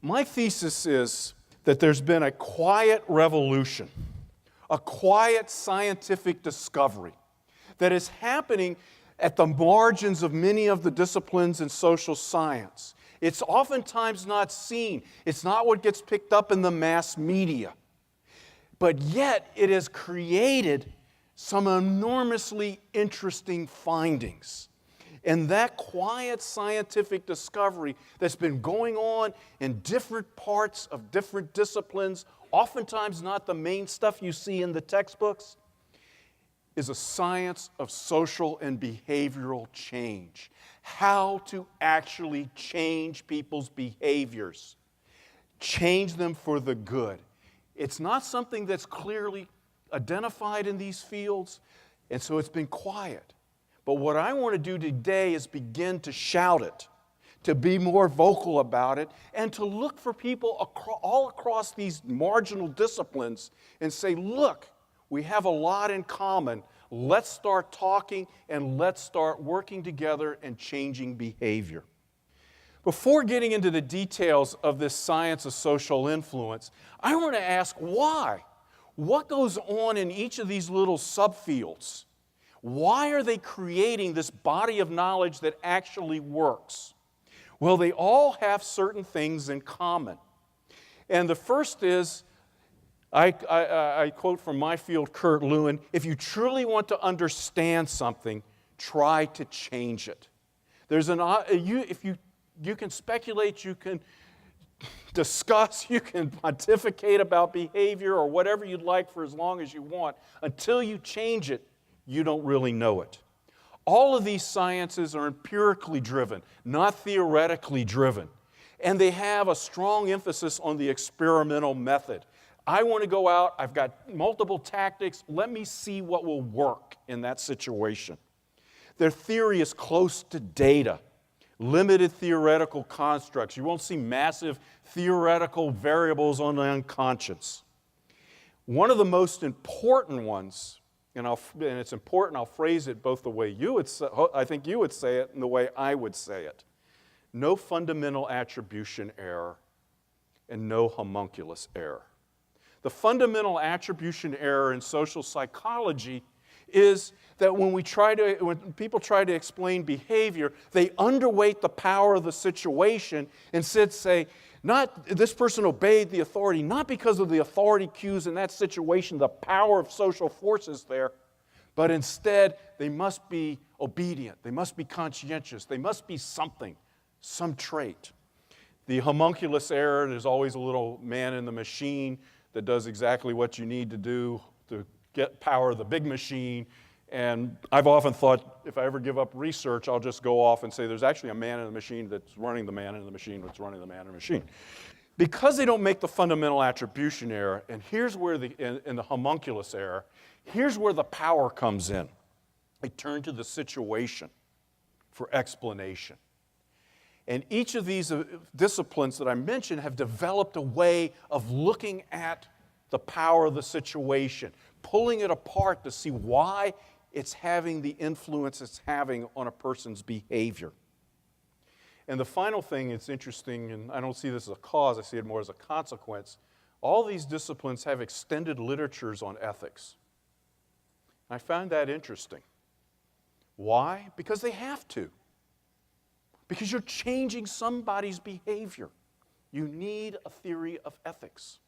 My thesis is that there's been a quiet revolution, a quiet scientific discovery that is happening at the margins of many of the disciplines in social science. It's oftentimes not seen. It's not what gets picked up in the mass media. But yet it has created some enormously interesting findings. And that quiet scientific discovery that's been going on in different parts of different disciplines, oftentimes not the main stuff you see in the textbooks, is a science of social and behavioral change. How to actually change people's behaviors, change them for the good. It's not something that's clearly identified in these fields, and so it's been quiet. But what I want to do today is begin to shout it, to be more vocal about it, and to look for people all across these marginal disciplines and say, look, we have a lot in common. Let's start talking and let's start working together and changing behavior. Before getting into the details of this science of social influence, I want to ask why? What goes on in each of these little subfields? Why are they creating this body of knowledge that actually works? Well, they all have certain things in common. And the first is, I quote from my field, Kurt Lewin, if you truly want to understand something, try to change it. If you can speculate, you can discuss, you can pontificate about behavior or whatever you'd like for as long as you want. Until you change it, you don't really know it. All of these sciences are empirically driven, not theoretically driven. And they have a strong emphasis on the experimental method. I want to go out, I've got multiple tactics, let me see what will work in that situation. Their theory is close to data, limited theoretical constructs. You won't see massive theoretical variables on the unconscious. One of the most important ones, and it's important, I'll phrase it both the way I think you would say it and the way I would say it. No fundamental attribution error and no homunculus error. The fundamental attribution error in social psychology is that when people try to explain behavior, they underweight the power of the situation and say, not this person obeyed the authority, not because of the authority cues in that situation, the power of social forces there, but instead they must be obedient, they must be conscientious, they must be something, some trait. The homunculus error, there's always a little man in the machine that does exactly what you need to do to get power of the big machine. And I've often thought, if I ever give up research, I'll just go off and say there's actually a man in the machine that's running the man in the machine that's running the man in the machine. Because they don't make the fundamental attribution error, and here's where in the homunculus error, here's where the power comes in. They turn to the situation for explanation. And each of these disciplines that I mentioned have developed a way of looking at the power of the situation, pulling it apart to see why it's having the influence it's having on a person's behavior. And the final thing that's interesting, and I don't see this as a cause, I see it more as a consequence, all these disciplines have extended literatures on ethics. I found that interesting. Why? Because they have to. Because you're changing somebody's behavior. You need a theory of ethics.